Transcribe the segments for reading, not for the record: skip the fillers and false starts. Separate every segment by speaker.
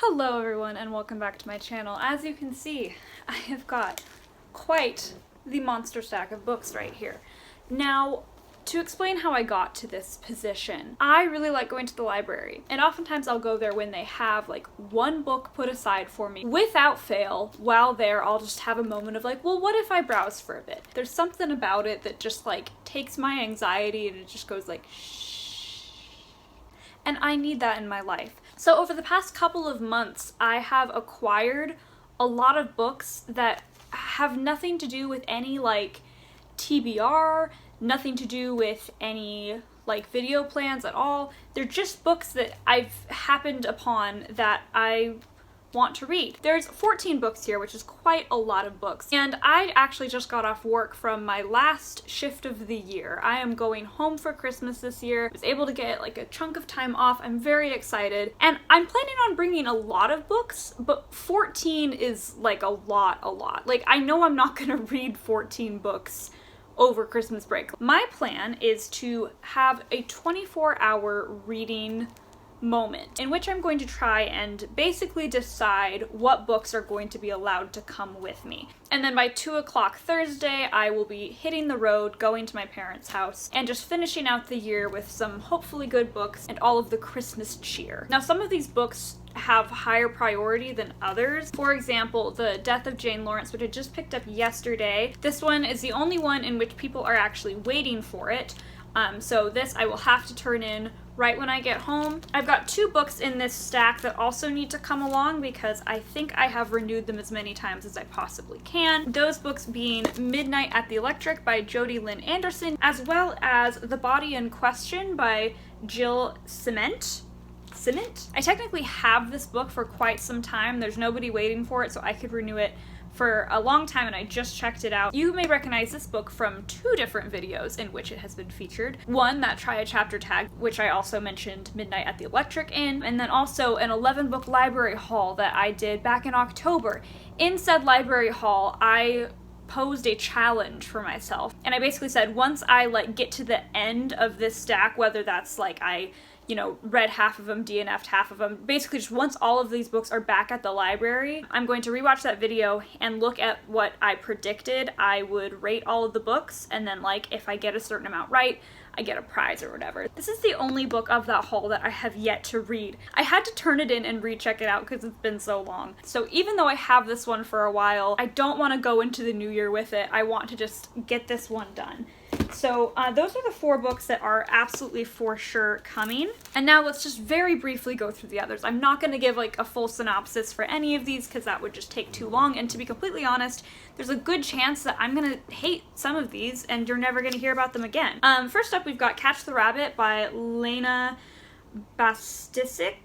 Speaker 1: Hello everyone and welcome back to my channel. As you can see, I have got quite the monster stack of books right here. Now, to explain how I got to this position, I really like going to the library, and oftentimes I'll go there when they have like one book put aside for me. Without fail, while there, I'll just have a moment of like, well, what if I browse for a bit? There's something about it that just like takes my anxiety and it just goes like, shh. And I need that in my life. So over the past couple of months, I have acquired a lot of books that have nothing to do with any like TBR, nothing to do with any like video plans at all. They're just books that I've happened upon that I want to read. There's 14 books here, which is quite a lot of books. And I actually just got off work from my last shift of the year. I am going home for Christmas this year. I was able to get like a chunk of time off. I'm very excited. And I'm planning on bringing a lot of books, but 14 is like a lot. Like, I know I'm not gonna read 14 books over Christmas break. My plan is to have a 24-hour reading moment in which I'm going to try and basically decide what books are going to be allowed to come with me. And then by 2 o'clock Thursday, I will be hitting the road, going to my parents' house, and just finishing out the year with some hopefully good books and all of the Christmas cheer. Now, some of these books have higher priority than others. For example, The Death of Jane Lawrence, which I just picked up yesterday. This one is the only one in which people are actually waiting for it. So this I will have to turn in right when I get home. I've got 2 books in this stack that also need to come along because I think I have renewed them as many times as I possibly can. Those books being Midnight at the Electric by Jodi Lynn Anderson, as well as The Body in Question by Jill Cement. I technically have this book for quite some time. There's nobody waiting for it, so I could renew it for a long time, and I just checked it out. You may recognize this book from 2 different videos in which it has been featured. One, that Try a Chapter tag, which I also mentioned Midnight at the Electric in, and then also an 11-book library haul that I did back in October. In said library haul, I posed a challenge for myself, and I basically said once I like get to the end of this stack, whether that's like I read half of them, DNF'd half of them. Basically, just once all of these books are back at the library, I'm going to rewatch that video and look at what I predicted I would rate all of the books, and then like if I get a certain amount right, I get a prize or whatever. This is the only book of that haul that I have yet to read. I had to turn it in and recheck it out because it's been so long. So even though I have this one for a while, I don't want to go into the new year with it. I want to just get this one done. So those are the 4 books that are absolutely for sure coming. And now let's just very briefly go through the others. I'm not going to give like a full synopsis for any of these because that would just take too long. And to be completely honest, there's a good chance that I'm going to hate some of these and you're never going to hear about them again. First up, we've got Catch the Rabbit by Lena Bastasic.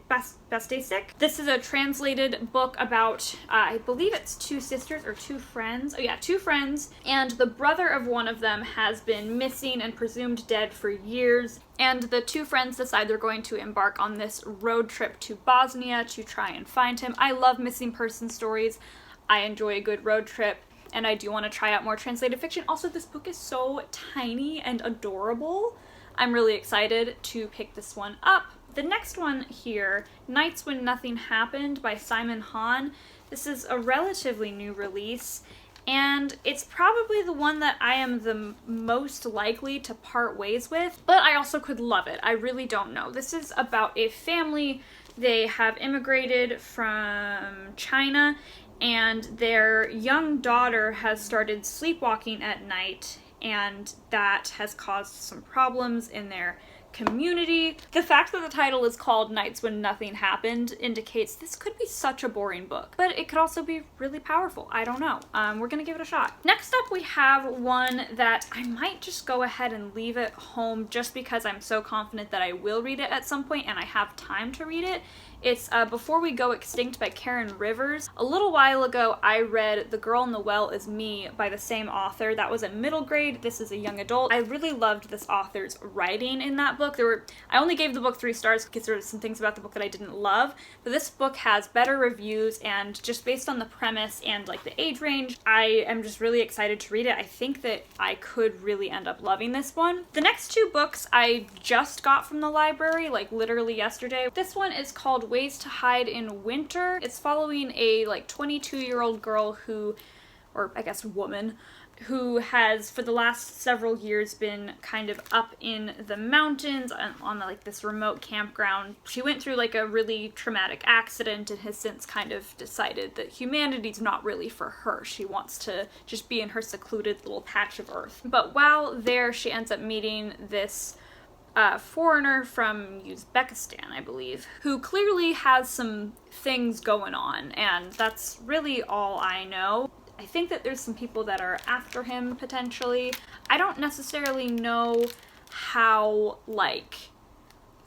Speaker 1: This is a translated book about, I believe it's 2 sisters or 2 friends. Oh yeah, 2 friends, and the brother of one of them has been missing and presumed dead for years. And the 2 friends decide they're going to embark on this road trip to Bosnia to try and find him. I love missing person stories. I enjoy a good road trip, and I do want to try out more translated fiction. Also, this book is so tiny and adorable. I'm really excited to pick this one up. The next one here, Nights When Nothing Happened by Simon Hahn. This is a relatively new release, and it's probably the one that I am the most likely to part ways with, but I also could love it. I really don't know. This is about a family. They have immigrated from China, and their young daughter has started sleepwalking at night, and that has caused some problems in their community. The fact that the title is called Nights When Nothing Happened indicates this could be such a boring book, but it could also be really powerful. I don't know. We're gonna give it a shot. Next up, we have one that I might just go ahead and leave at home just because I'm so confident that I will read it at some point and I have time to read it. It's Before We Go Extinct by Karen Rivers. A little while ago, I read The Girl in the Well Is Me by the same author. That was a middle grade. This is a young adult. I really loved this author's writing in that book. I only gave the book 3 stars because there were some things about the book that I didn't love, but this book has better reviews, and just based on the premise and like the age range, I am just really excited to read it. I think that I could really end up loving this one. The next 2 books I just got from the library, like literally yesterday. This one is called Ways to Hide in Winter. It's following a like 22-year-old girl who, or I guess woman, who has for the last several years been kind of up in the mountains on like this remote campground. She went through like a really traumatic accident and has since kind of decided that humanity's not really for her. She wants to just be in her secluded little patch of earth. But while there, she ends up meeting this foreigner from Uzbekistan, I believe, who clearly has some things going on, and that's really all I know. I think that there's some people that are after him, potentially. I don't necessarily know how, like,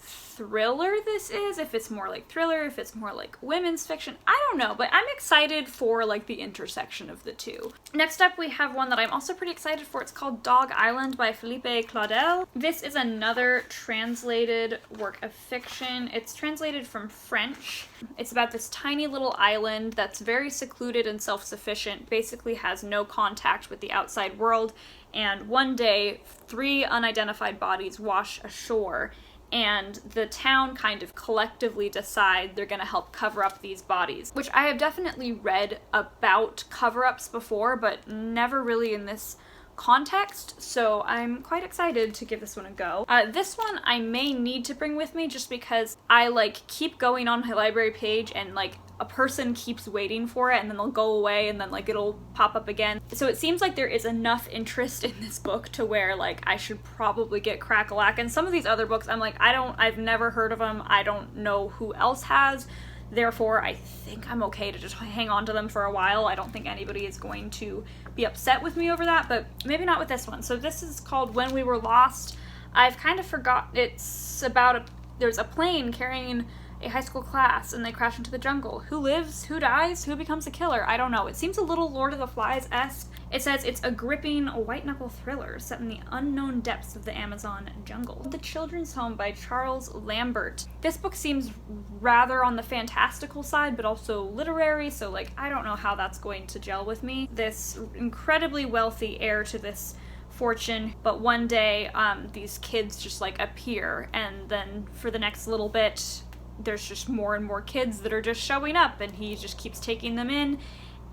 Speaker 1: thriller this is, if it's more like thriller, if it's more like women's fiction, I don't know, but I'm excited for like the intersection of the two. Next up we have one that I'm also pretty excited for. It's called Dog Island by Felipe Claudel. This is another translated work of fiction. It's translated from French. It's about this tiny little island that's very secluded and self-sufficient, basically has no contact with the outside world, and one day 3 unidentified bodies wash ashore, and the town kind of collectively decide they're gonna help cover up these bodies, which I have definitely read about cover-ups before, but never really in this context, so I'm quite excited to give this one a go. This one I may need to bring with me just because I like keep going on my library page and like a person keeps waiting for it and then they'll go away and then like it'll pop up again. So it seems like there is enough interest in this book to where like I should probably get Crack-a-Lack. And some of these other books I'm like, I've never heard of them. I don't know who else has. Therefore, I think I'm okay to just hang on to them for a while. I don't think anybody is going to be upset with me over that, but maybe not with this one. So this is called When We Were Lost. I've kind of forgot. It's about there's a plane carrying a high school class and they crash into the jungle. Who lives? Who dies? Who becomes a killer? I don't know. It seems a little Lord of the Flies-esque. It says it's a gripping white-knuckle thriller set in the unknown depths of the Amazon jungle. The Children's Home by Charles Lambert. This book seems rather on the fantastical side, but also literary, so like I don't know how that's going to gel with me. This incredibly wealthy heir to this fortune, but one day these kids just like appear, and then for the next little bit there's just more and more kids that are just showing up, and he just keeps taking them in,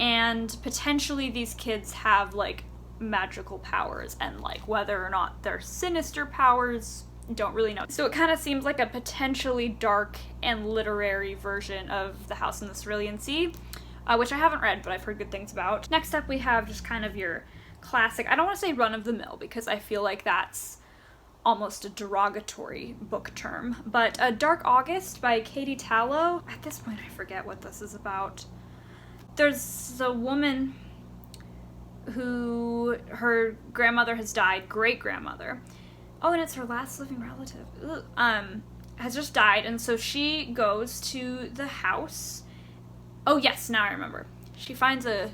Speaker 1: and potentially these kids have like magical powers, and like whether or not they're sinister powers, don't really know. So it kind of seems like a potentially dark and literary version of The House in the Cerulean Sea, which I haven't read, but I've heard good things about. Next up we have just kind of your classic, I don't want to say run-of-the-mill because I feel like that's almost a derogatory book term, but Dark August by Katie Tallow. At this point I forget what this is about. There's a woman who her grandmother has died, great-grandmother. Oh, and it's her last living relative. Has just died, and so she goes to the house. Oh yes, now I remember. She finds a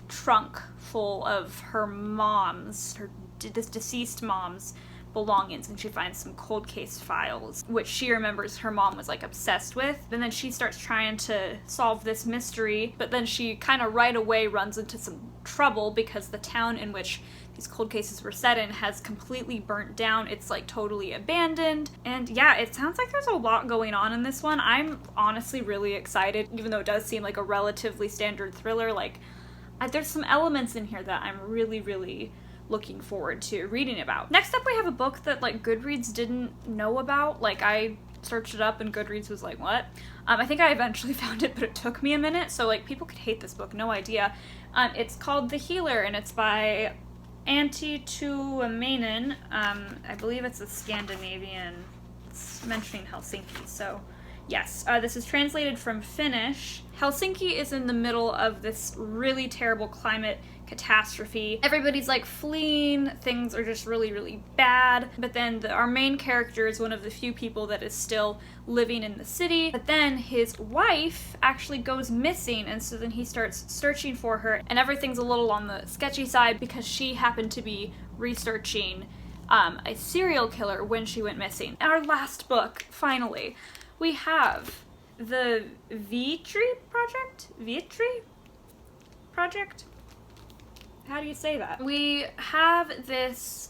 Speaker 1: trunk full of her mom's, this deceased mom's belongings, and she finds some cold case files, which she remembers her mom was like obsessed with. And then she starts trying to solve this mystery, but then she kind of right away runs into some trouble because the town in which these cold cases were set in has completely burnt down. It's like totally abandoned. And yeah, it sounds like there's a lot going on in this one. I'm honestly really excited, even though it does seem like a relatively standard thriller. Like there's some elements in here that I'm really looking forward to reading about. Next up we have a book that like Goodreads didn't know about. Like I searched it up and Goodreads was like, what? I think I eventually found it, but it took me a minute, so like people could hate this book, no idea. It's called The Healer, and it's by Antti Tuomainen. I believe it's a Scandinavian, it's mentioning Helsinki, so yes. This is translated from Finnish. Helsinki is in the middle of this really terrible climate catastrophe. Everybody's like fleeing, things are just really bad, but then our main character is one of the few people that is still living in the city, but then his wife actually goes missing, and so then he starts searching for her, and everything's a little on the sketchy side because she happened to be researching a serial killer when she went missing. Our last book, finally, we have the Vitri Project? How do you say that? We have this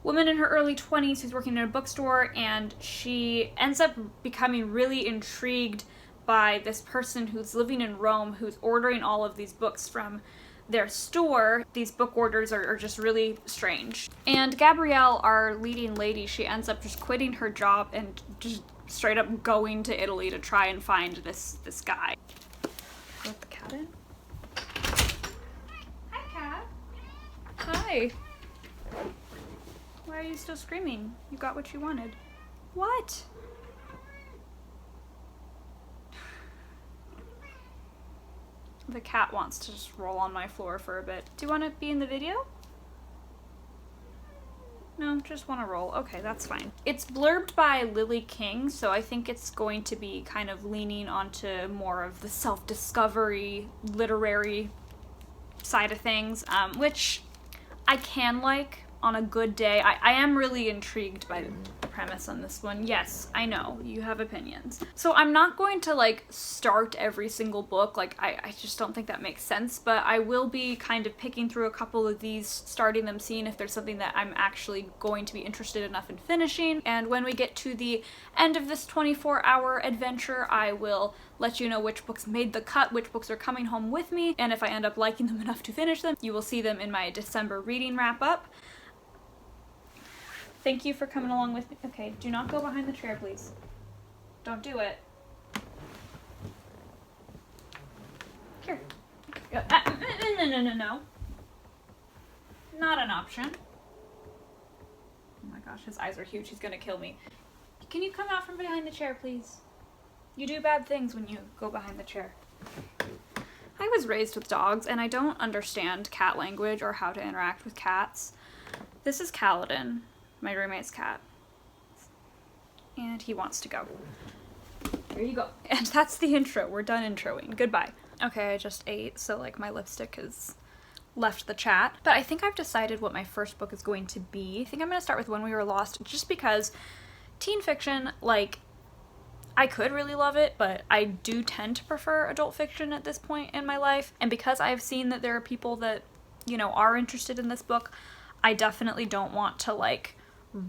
Speaker 1: woman in her early 20s who's working in a bookstore, and she ends up becoming really intrigued by this person who's living in Rome who's ordering all of these books from their store. These book orders are just really strange. And Gabrielle, our leading lady, she ends up just quitting her job and just straight up going to Italy to try and find this guy. Let the cat in? Hi, cat. Hi. Why are you still screaming? You got what you wanted. What? The cat wants to just roll on my floor for a bit. Do you want to be in the video? No, just want to roll. Okay, that's fine. It's blurbed by Lily King, so I think it's going to be kind of leaning onto more of the self-discovery, literary side of things, which I can like on a good day. I am really intrigued by the premise on this one. Yes, I know, you have opinions. So I'm not going to like start every single book, like I just don't think that makes sense, but I will be kind of picking through a couple of these, starting them, seeing if there's something that I'm actually going to be interested enough in finishing, and when we get to the end of this 24-hour adventure, I will let you know which books made the cut, which books are coming home with me, and if I end up liking them enough to finish them, you will see them in my December reading wrap-up. Thank you for coming along with me. Okay, do not go behind the chair, please. Don't do it. Here. No. Not an option. Oh my gosh, his eyes are huge. He's gonna kill me. Can you come out from behind the chair, please? You do bad things when you go behind the chair. I was raised with dogs, and I don't understand cat language or how to interact with cats. This is Claudel, my roommate's cat, and he wants to go. There you go. And that's the intro. We're done introing. Goodbye. Okay, I just ate, so like my lipstick has left the chat. But I think I've decided what my first book is going to be. I think I'm going to start with When We Were Lost, just because teen fiction, like, I could really love it, but I do tend to prefer adult fiction at this point in my life. And because I've seen that there are people that, you know, are interested in this book, I definitely don't want to like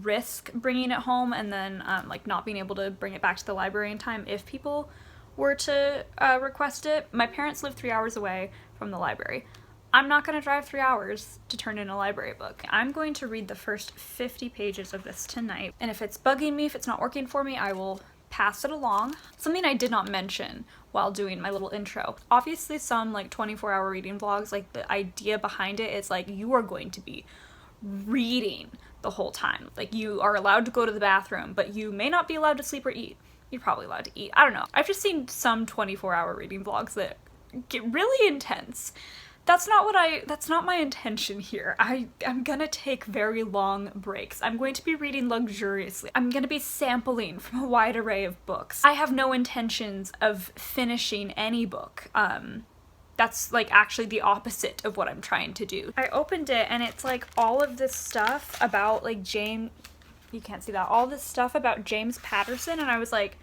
Speaker 1: risk bringing it home and then like not being able to bring it back to the library in time if people were to request it. My parents live 3 hours away from the library. I'm not going to drive 3 hours to turn in a library book. I'm going to read the first 50 pages of this tonight, and if it's bugging me, if it's not working for me, I will pass it along. Something I did not mention while doing my little intro. Obviously some like 24-hour reading vlogs, like the idea behind it is like you are going to be reading the whole time. Like you are allowed to go to the bathroom, but you may not be allowed to sleep or eat. You're probably allowed to eat. I don't know. I've just seen some 24-hour reading vlogs that get really intense. That's not my intention here. I'm gonna take very long breaks. I'm going to be reading luxuriously. I'm gonna be sampling from a wide array of books. I have no intentions of finishing any book. That's like actually the opposite of what I'm trying to do. I opened it and it's like all of this stuff about like you can't see that, all this stuff about James Patterson, and I was like,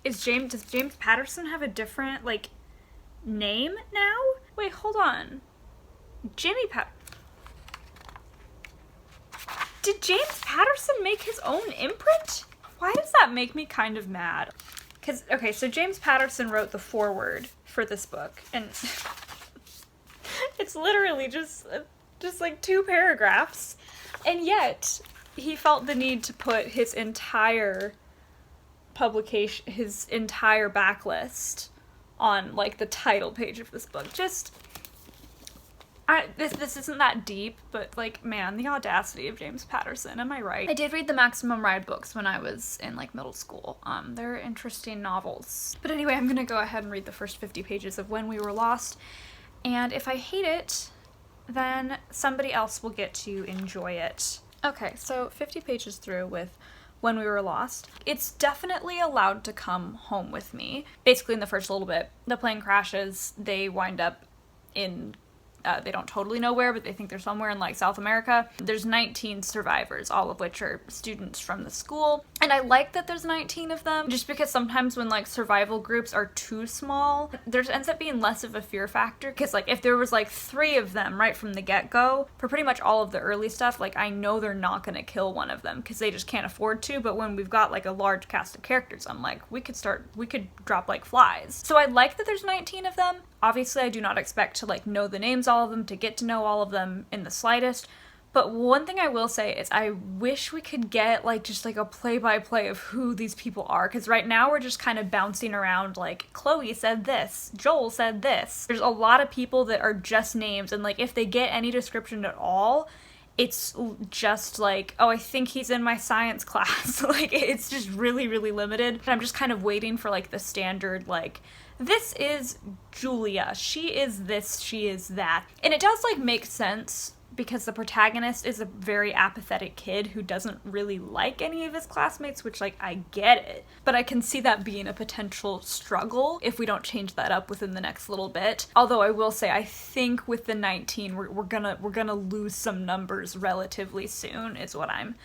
Speaker 1: does James Patterson have a different like name now? Wait, hold on. Did James Patterson make his own imprint? Why does that make me kind of mad? Okay, so James Patterson wrote the foreword for this book, and it's literally just like 2 paragraphs, and yet he felt the need to put his entire publication, his entire backlist on like the title page of this book. This isn't that deep, but like, man, the audacity of James Patterson, am I right? I did read the Maximum Ride books when I was in like middle school. They're interesting novels. But anyway, I'm gonna go ahead and read the first 50 pages of When We Were Lost, and if I hate it, then somebody else will get to enjoy it. Okay, so 50 pages through with When We Were Lost. It's definitely allowed to come home with me. Basically in the first little bit, the plane crashes, they wind up in They don't totally know where, but they think they're somewhere in like South America. There's 19 survivors, all of which are students from the school. And I like that there's 19 of them, just because sometimes when like survival groups are too small, there ends up being less of a fear factor. Because like if there was like 3 of them right from the get-go, for pretty much all of the early stuff, like I know they're not gonna kill one of them because they just can't afford to. But when we've got like a large cast of characters, I'm like, we could drop like flies. So I like that there's 19 of them. Obviously, I do not expect to like know the names of all of them, to get to know all of them in the slightest. But one thing I will say is I wish we could get like just like a play-by-play of who these people are, because right now we're just kind of bouncing around like Chloe said this, Joel said this. There's a lot of people that are just names, and like if they get any description at all, it's just like, oh, I think he's in my science class. Like it's just really, really limited. And I'm just kind of waiting for like the standard like, this is Julia, she is this, she is that. And it does like make sense because the protagonist is a very apathetic kid who doesn't really like any of his classmates, which like I get it, but I can see that being a potential struggle if we don't change that up within the next little bit. Although I will say I think with the 19 we're gonna lose some numbers relatively soon is what I'm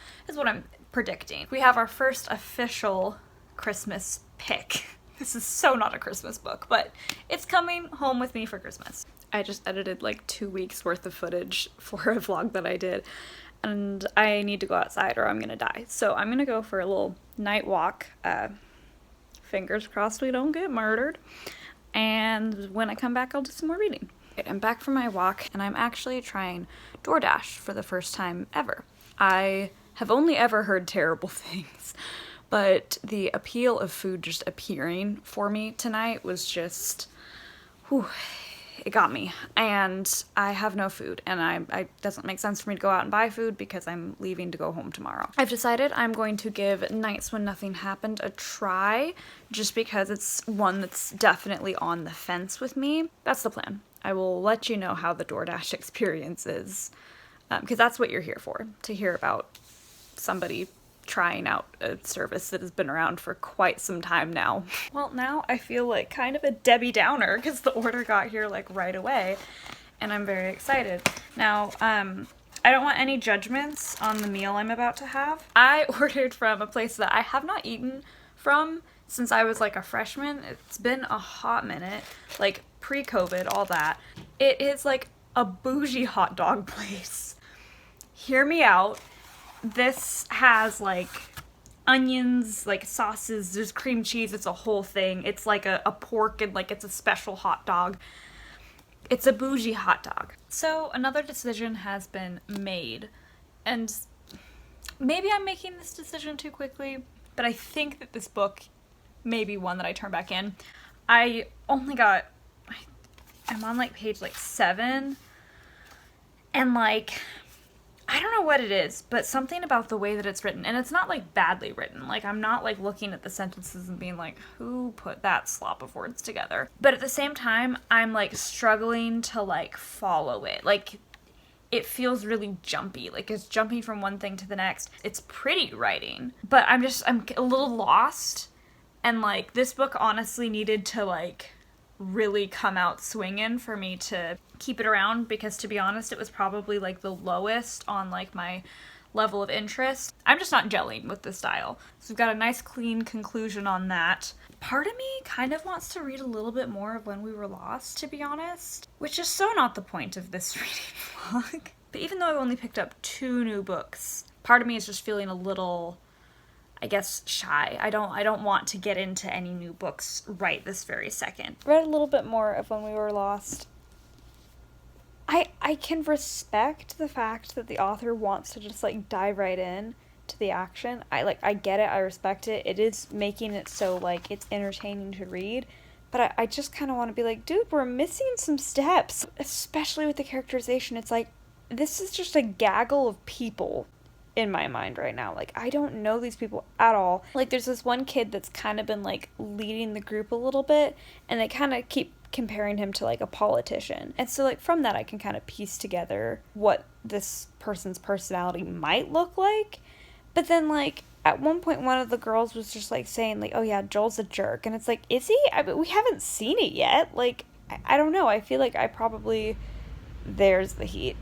Speaker 1: predicting. We have our first official Christmas pick. This is so not a Christmas book, but it's coming home with me for Christmas. I just edited like 2 weeks worth of footage for a vlog that I did, and I need to go outside or I'm gonna die. So I'm gonna go for a little night walk. Fingers crossed we don't get murdered. And when I come back, I'll do some more reading. I'm back from my walk, and I'm actually trying DoorDash for the first time ever. I have only ever heard terrible things, but the appeal of food just appearing for me tonight was just, whew, it got me. And I have no food, and it doesn't make sense for me to go out and buy food because I'm leaving to go home tomorrow. I've decided I'm going to give Nights When Nothing Happened a try, just because it's one that's definitely on the fence with me. That's the plan. I will let you know how the DoorDash experience is, because that's what you're here for, to hear about somebody trying out a service that has been around for quite some time now. Well, now I feel like kind of a Debbie Downer because the order got here like right away, and I'm very excited. Now, I don't want any judgments on the meal I'm about to have. I ordered from a place that I have not eaten from since I was like a freshman. It's been a hot minute, like pre-COVID, all that. It is like a bougie hot dog place. Hear me out. This has like onions, like sauces, there's cream cheese, it's a whole thing. It's like a pork, and like it's a special hot dog. It's a bougie hot dog. So another decision has been made, and maybe I'm making this decision too quickly, but I think that this book may be one that I turn back in. I'm on like page like 7, and like, I don't know what it is, but something about the way that it's written, and it's not like badly written. Like I'm not like looking at the sentences and being like, who put that slop of words together? But at the same time, I'm like struggling to like follow it. Like it feels really jumpy. Like it's jumping from one thing to the next. It's pretty writing, but I'm a little lost. And like this book honestly needed to like really come out swinging for me to keep it around, because to be honest, it was probably like the lowest on like my level of interest. I'm just not gelling with the style. So we've got a nice clean conclusion on that. Part of me kind of wants to read a little bit more of When We Were Lost, to be honest, which is so not the point of this reading vlog. But even though I've only picked up 2 new books, part of me is just feeling a little, I guess, shy. I don't want to get into any new books right this very second. Read a little bit more of When We Were Lost. I can respect the fact that the author wants to just like dive right in to the action. I get it, I respect it. It is making it so like it's entertaining to read, but I just kind of want to be like, dude, we're missing some steps, especially with the characterization. It's like, this is just a gaggle of people in my mind right now. Like, I don't know these people at all. Like, there's this one kid that's kind of been like leading the group a little bit, and they kind of keep comparing him to like a politician. And so like from that I can kind of piece together what this person's personality might look like. But then like at one point one of the girls was just like saying like, oh yeah, Joel's a jerk. And it's like, is he? We haven't seen it yet. Like, I don't know. I feel like I probably There's the heat.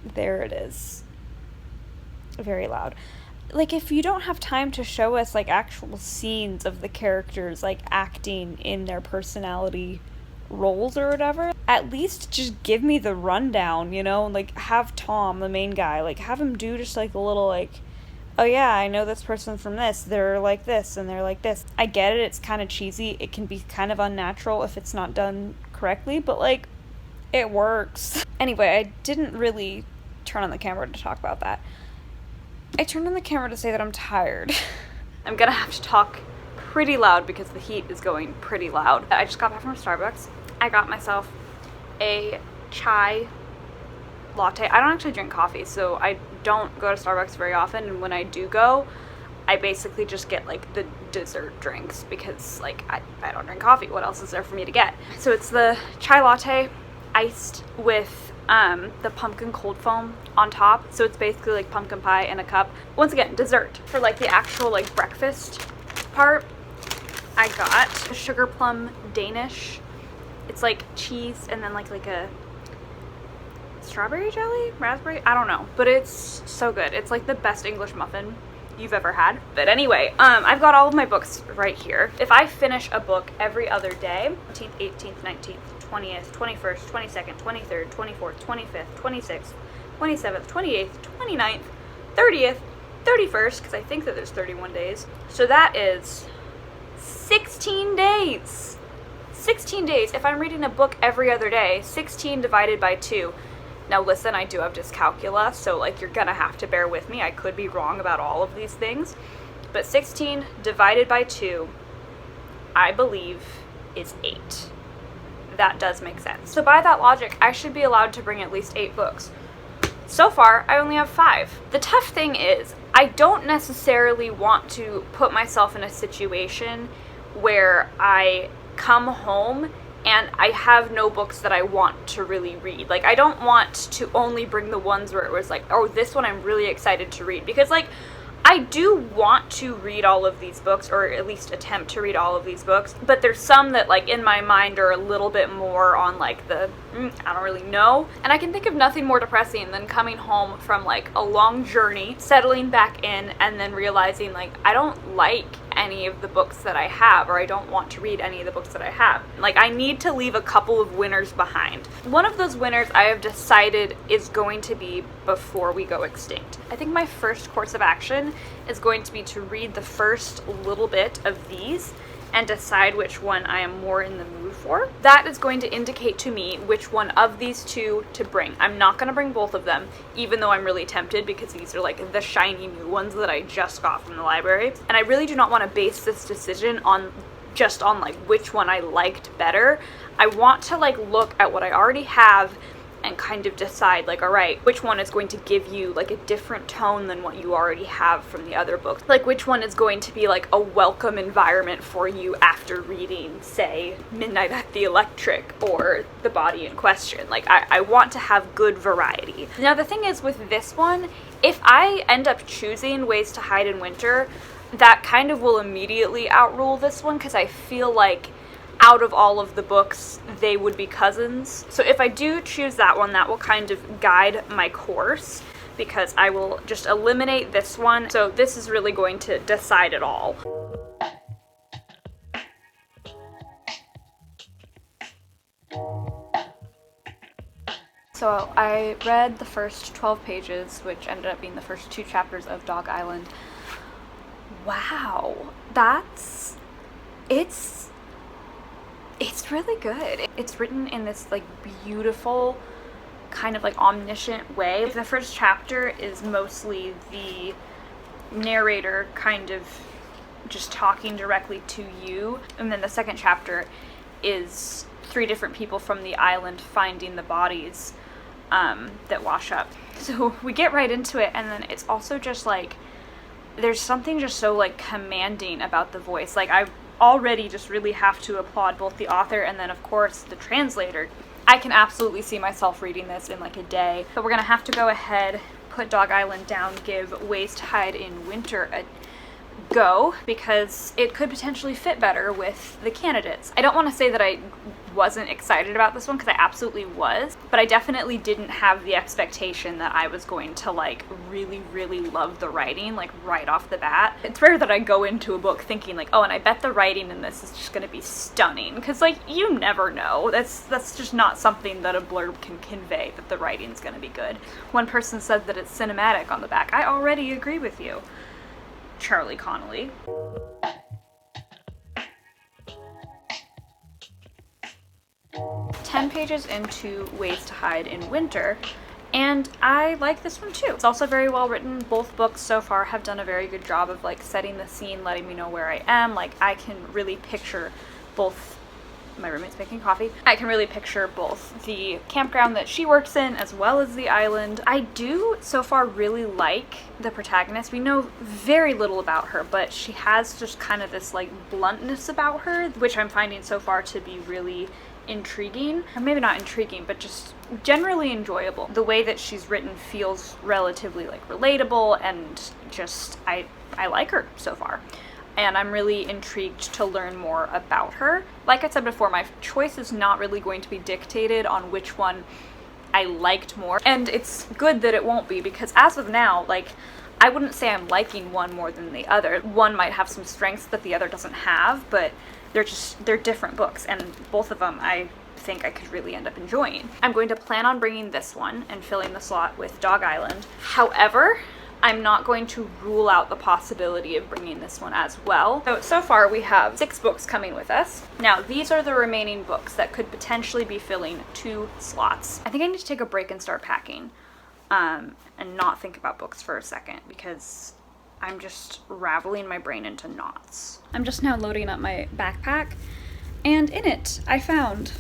Speaker 1: There it is. Very loud. Like, if you don't have time to show us, like, actual scenes of the characters, like, acting in their personality roles or whatever, at least just give me the rundown, you know? Like, have Tom, the main guy, like, have him do just, like, a little, like, oh yeah, I know this person from this, they're like this, and they're like this. I get it, it's kind of cheesy, it can be kind of unnatural if it's not done correctly, but, like, it works. Anyway, I didn't really turn on the camera to talk about that. I turned on the camera to say that I'm tired. I'm gonna have to talk pretty loud because the heat is going pretty loud. I just got back from Starbucks. I got myself a chai latte. I don't actually drink coffee, so I don't go to Starbucks very often, and when I do go, I basically just get like the dessert drinks because like I don't drink coffee. What else is there for me to get? So it's the chai latte iced with the pumpkin cold foam on top, so it's basically like pumpkin pie in a cup. Once again, dessert. For like the actual like breakfast part, I got a sugar plum Danish. It's like cheese and then like a strawberry jelly, raspberry, I don't know, but it's so good. It's like the best English muffin you've ever had. But anyway, I've got all of my books right here. If I finish a book every other day, 17th, 18th, 19th, 20th, 21st, 22nd, 23rd, 24th, 25th, 26th, 27th, 28th, 29th, 30th, 31st, because I think that there's 31 days. So that is 16 days. 16 days. If I'm reading a book every other day, 16 divided by 2. Now listen, I do have dyscalculia, so like you're gonna have to bear with me. I could be wrong about all of these things. But 16 divided by 2, I believe, is 8. That does make sense. So by that logic, I should be allowed to bring at least 8 books. So far, I only have 5. The tough thing is, I don't necessarily want to put myself in a situation where I come home and I have no books that I want to really read. Like, I don't want to only bring the ones where it was like, oh, this one I'm really excited to read. Because, like, I do want to read all of these books, or at least attempt to read all of these books, but there's some that, like, in my mind are a little bit more on, like, the, I don't really know. And I can think of nothing more depressing than coming home from, like, a long journey, settling back in, and then realizing, like, I don't like any of the books that I have, or I don't want to read any of the books that I have. Like, I need to leave a couple of winners behind. One of those winners I have decided is going to be Before We Go Extinct. I think my first course of action is going to be to read the first little bit of these and decide which one I am more in the mood for. That is going to indicate to me which one of these two to bring. I'm not going to bring both of them, even though I'm really tempted because these are like the shiny new ones that I just got from the library. And I really do not want to base this decision on just on like which one I liked better. I want to like look at what I already have and kind of decide like, all right, which one is going to give you like a different tone than what you already have from the other books. Like, which one is going to be like a welcome environment for you after reading, say, Midnight at the Electric or The Body in Question. Like, I want to have good variety. Now, the thing is with this one, if I end up choosing Ways to Hide in Winter, that kind of will immediately outrule this one because I feel like out of all of the books, they would be cousins. So if I do choose that one, that will kind of guide my course because I will just eliminate this one. So this is really going to decide it all. So I read the first 12 pages, which ended up being the first 2 chapters of Dog Island. Wow, it's really good. It's written in this like beautiful kind of like omniscient way. The first chapter is mostly the narrator kind of just talking directly to you, and then the second chapter is 3 different people from the island finding the bodies that wash up. So we get right into it, and then it's also just like there's something just so like commanding about the voice. Like, I already just really have to applaud both the author and then of course the translator. I can absolutely see myself reading this in like a day. But we're gonna have to go ahead, put Dog Island down, give Ways to Hide in Winter a go because it could potentially fit better with the candidates. I don't want to say that I wasn't excited about this one, because I absolutely was, but I definitely didn't have the expectation that I was going to like really, really love the writing like right off the bat. It's rare that I go into a book thinking like, oh, and I bet the writing in this is just going to be stunning, because like you never know. That's just not something that a blurb can convey, that the writing's going to be good. One person said that it's cinematic on the back. I already agree with you, Charlie Connolly. 10 pages into Ways to Hide in Winter, and I like this one too. It's also very well written. Both books so far have done a very good job of like setting the scene, letting me know where I am. Like I can really picture both, my roommate's making coffee, I can really picture both the campground that she works in as well as the island. I do so far really like the protagonist. We know very little about her, but she has just kind of this like bluntness about her, which I'm finding so far to be really intriguing, or maybe not intriguing, but just generally enjoyable. The way that she's written feels relatively like relatable, and just I like her so far, and I'm really intrigued to learn more about her. Like I said before, my choice is not really going to be dictated on which one I liked more, and it's good that it won't be, because as of now, like, I wouldn't say I'm liking one more than the other. One might have some strengths that the other doesn't have, but they're different books, and both of them I think I could really end up enjoying. I'm going to plan on bringing this one and filling the slot with Dog Island. However, I'm not going to rule out the possibility of bringing this one as well. So far we have 6 books coming with us. Now these are the remaining books that could potentially be filling 2 slots. I think I need to take a break and start packing, and not think about books for a second, because I'm just raveling my brain into knots. I'm just now loading up my backpack, and in it I found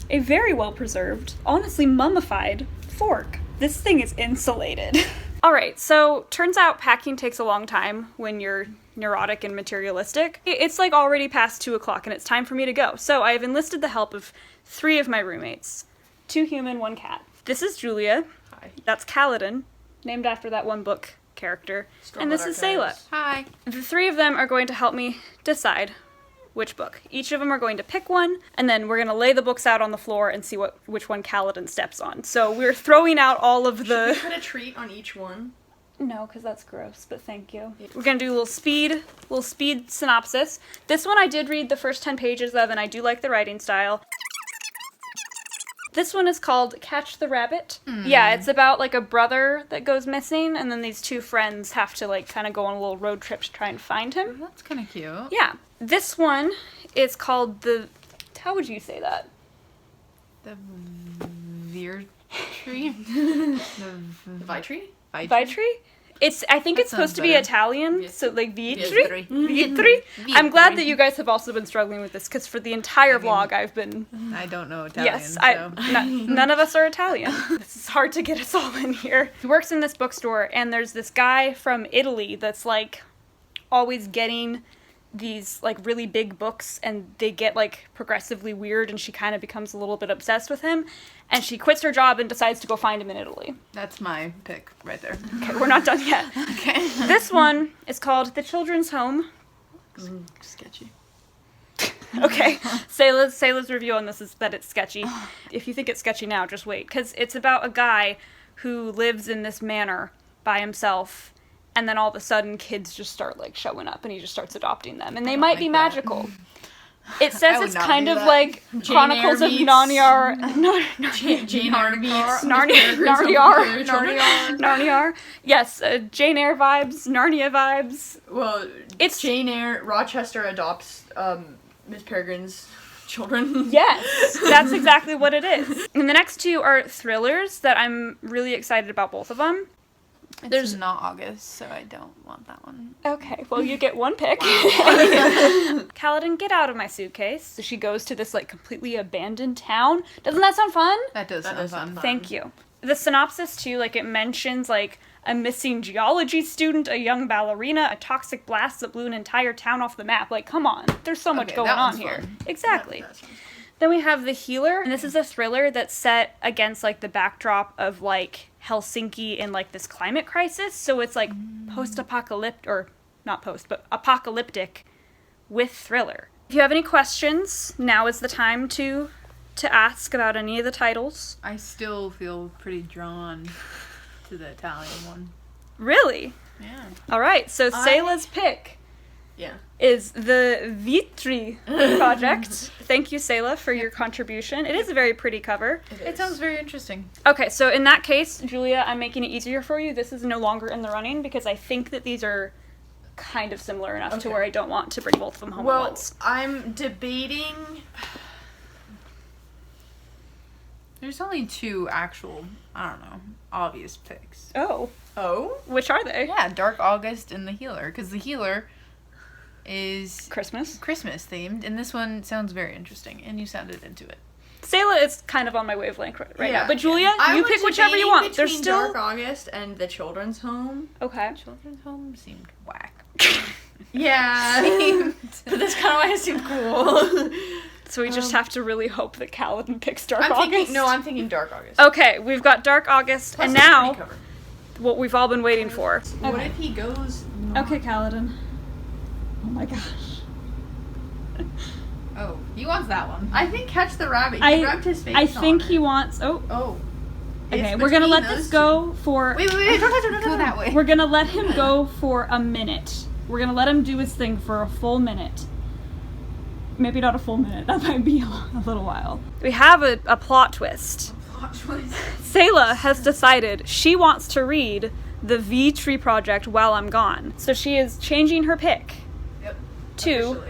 Speaker 1: a very well preserved, honestly mummified fork. This thing is insulated. Alright, so turns out packing takes a long time when you're neurotic and materialistic. It's like already past 2 o'clock and it's time for me to go. So I have enlisted the help of 3 of my roommates. 2 human, 1 cat. This is Julia.
Speaker 2: Hi.
Speaker 1: That's Kaladin, named after that one book character. And this is Sayla.
Speaker 2: Hi.
Speaker 1: The 3 of them are going to help me decide which book. Each of them are going to pick one, and then we're going to lay the books out on the floor and see which one Kaladin steps on. So we're throwing out all of the...
Speaker 2: Should we put a treat on each one?
Speaker 1: No, because that's gross, but thank you. We're going to do a little speed synopsis. This one I did read the first 10 pages of, and I do like the writing style. This one is called Catch the Rabbit. Yeah, it's about like a brother that goes missing, and then these 2 friends have to like kind of go on a little road trip to try and find him.
Speaker 2: Oh, that's kind of cute.
Speaker 1: Yeah. This one is called the... How would you say that?
Speaker 2: The Veer tree? The Vitri?
Speaker 1: Vitri? I think it's supposed to be Italian,
Speaker 2: Yes.
Speaker 1: so like Vitri?
Speaker 2: Vitri.
Speaker 1: Vitri? I'm glad that you guys have also been struggling with this, because for the entire vlog I've been...
Speaker 2: I don't know Italian,
Speaker 1: Yes,
Speaker 2: so...
Speaker 1: none of us are Italian. It's hard to get us all in here. He works in this bookstore, and there's this guy from Italy that's like always getting these like really big books, and they get like progressively weird, and she kind of becomes a little bit obsessed with him, and she quits her job and decides to go find him in Italy.
Speaker 2: That's my pick right there.
Speaker 1: Okay, we're not done yet.
Speaker 2: Okay.
Speaker 1: This one is called The Children's Home.
Speaker 2: Sketchy.
Speaker 1: Okay, Sayla's review on this is that it's sketchy. If you think it's sketchy now, just wait, because it's about a guy who lives in this manor by himself, and then all of a sudden kids just start like showing up, and he just starts adopting them, and they might be magical. It says it's kind of like Chronicles of Narnia.
Speaker 2: Jane Eyre meets
Speaker 1: Narnia. Yes, Jane Eyre vibes, Narnia vibes.
Speaker 2: Well, it's Jane Eyre. Rochester adopts Miss Peregrine's children.
Speaker 1: Yes, that's exactly what it is. And the next 2 are thrillers that I'm really excited about, both of them.
Speaker 2: There's not August, so I don't want that one.
Speaker 1: Okay, well, you get 1 pick. Kaladin, get out of my suitcase. So she goes to this like completely abandoned town. Doesn't that sound fun?
Speaker 2: That does sound fun.
Speaker 1: Thank you. The synopsis too, like it mentions like a missing geology student, a young ballerina, a toxic blast that blew an entire town off the map. Like, come on, there's so much going on here.
Speaker 2: Fun.
Speaker 1: Exactly. Then we have The Healer, and this is a thriller that's set against like the backdrop of like Helsinki in like this climate crisis. So it's like post-apocalyptic, or not post, but apocalyptic with thriller. If you have any questions, now is the time to ask about any of the titles.
Speaker 3: I still feel pretty drawn to the Italian one.
Speaker 1: Really?
Speaker 3: Yeah.
Speaker 1: All right, so Sayla's pick is the Vitri project. Thank you, Sayla, for your contribution. It is a very pretty cover.
Speaker 3: It sounds very interesting.
Speaker 1: Okay, so in that case, Julia, I'm making it easier for you. This is no longer in the running because I think that these are kind of similar enough to where I don't want to bring both of them home at once.
Speaker 2: I'm debating...
Speaker 3: There's only 2 actual, I don't know, obvious picks.
Speaker 1: Oh.
Speaker 2: Oh?
Speaker 1: Which are they?
Speaker 3: Yeah, Dark August and the Healer, because the Healer is
Speaker 1: Christmas
Speaker 3: themed, and this one sounds very interesting, and you sounded into it.
Speaker 1: Sayla is kind of on my wavelength right now, but Julia, you pick whichever you want. There's still
Speaker 2: Dark August and the Children's Home.
Speaker 1: Okay.
Speaker 3: Children's Home seemed whack.
Speaker 2: Yeah. But that's kind of why it seemed cool.
Speaker 1: So we just have to really hope that Kaladin picks Dark August.
Speaker 2: I'm thinking Dark August.
Speaker 1: Okay, we've got Dark August,
Speaker 2: Plus
Speaker 1: and
Speaker 2: it's a
Speaker 1: now
Speaker 2: pretty cover.
Speaker 1: what we've all been waiting for.
Speaker 2: What if he goes...
Speaker 1: Okay, Kaladin. Oh my gosh.
Speaker 3: Oh, he wants that one.
Speaker 2: I think Catch the Rabbit. He rubbed his face
Speaker 1: I think
Speaker 2: on
Speaker 1: he
Speaker 2: it.
Speaker 1: wants... Oh.
Speaker 2: Oh.
Speaker 1: Okay,
Speaker 2: It's
Speaker 1: we're gonna let
Speaker 2: between
Speaker 1: this
Speaker 2: those
Speaker 1: go for...
Speaker 2: Wait, don't
Speaker 3: Go that way.
Speaker 1: We're gonna let him go for a minute. We're gonna let him do his thing for a full minute. Maybe not a full minute. That might be a little while. We have a plot twist. Sayla has decided she wants to read the V-Tree Project while I'm gone. So she is changing her pick to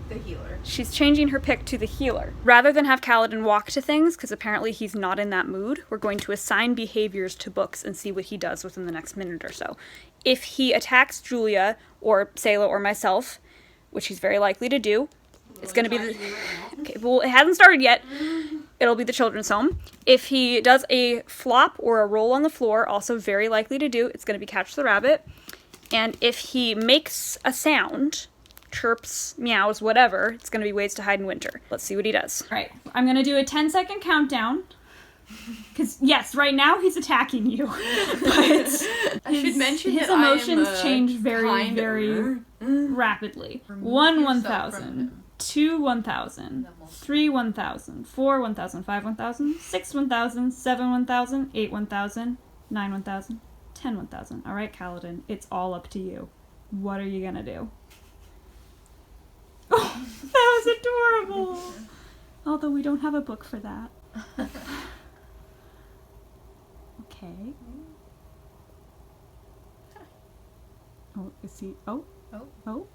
Speaker 3: the Healer.
Speaker 1: She's changing her pick to the Healer. Rather than have Kaladin walk to things, because apparently he's not in that mood, we're going to assign behaviors to books and see what he does within the next minute or so. If he attacks Julia, or Sayla, or myself, which he's very likely to do, it's going to be the... Okay, well, it hasn't started yet. It'll be the Children's Home. If he does a flop or a roll on the floor, also very likely to do, it's going to be Catch the Rabbit. And if he makes a sound, chirps, meows, whatever, it's going to be Ways to Hide in Winter. Let's see what he does. All right, I'm going to do a 10-second countdown. Because, yes, right now he's attacking you. But
Speaker 2: I should mention
Speaker 1: his
Speaker 2: that I am
Speaker 1: emotions
Speaker 2: a
Speaker 1: change very,
Speaker 2: kind
Speaker 1: very
Speaker 2: owner.
Speaker 1: rapidly. 1 1,000, 2 1,000, 3 1,000, 4 1,000, 5 1,000, 6 1,000, 7 1,000, 8 1,000, 9 1,000, 10 1,000. All right, Kaladin, it's all up to you. What are you gonna do? Oh, that was adorable. Although we don't have a book for that. Okay. Oh, is he? Oh.
Speaker 3: Oh.
Speaker 1: Oh.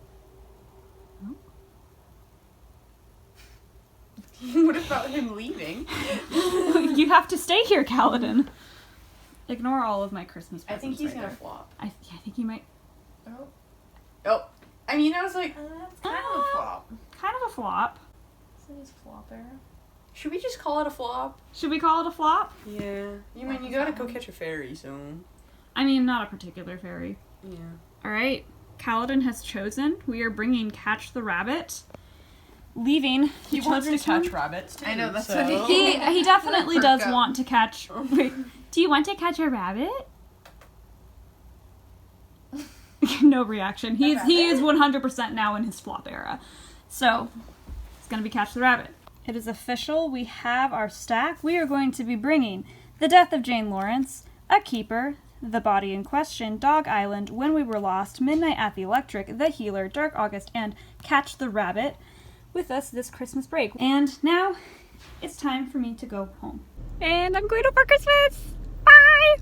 Speaker 1: Oh.
Speaker 2: What about him leaving?
Speaker 1: You have to stay here, Kaladin. Ignore all of my Christmas
Speaker 2: I
Speaker 1: presents.
Speaker 2: think he's
Speaker 1: right
Speaker 2: gonna
Speaker 1: there.
Speaker 2: flop.
Speaker 1: I think he might.
Speaker 2: Oh. Oh. I mean, I was like, that's kind of a flop.
Speaker 1: Kind of a flop.
Speaker 2: Isn't his flop era? Should we just call it a flop?
Speaker 1: Should we call it a flop?
Speaker 2: Yeah. You mean, you gotta go catch a fairy, so...
Speaker 1: I mean, not a particular fairy.
Speaker 2: Yeah.
Speaker 1: Alright, Kaladin has chosen. We are bringing Catch the Rabbit. Leaving the
Speaker 2: He wants to
Speaker 1: Children's
Speaker 2: catch
Speaker 1: Home.
Speaker 2: rabbits, too.
Speaker 3: I know, that's
Speaker 2: so...
Speaker 3: what he-
Speaker 1: He definitely does
Speaker 3: Workout.
Speaker 1: want to catch... Wait, do you want to catch a rabbit? No reaction. He is 100% now in his flop era. So, it's going to be Catch the Rabbit. It is official. We have our stack. We are going to be bringing The Death of Jane Lawrence, A Keeper, The Body in Question, Dog Island, When We Were Lost, Midnight at the Electric, The Healer, Dark August, and Catch the Rabbit with us this Christmas break. And now, it's time for me to go home. And I'm going home for Christmas! Bye!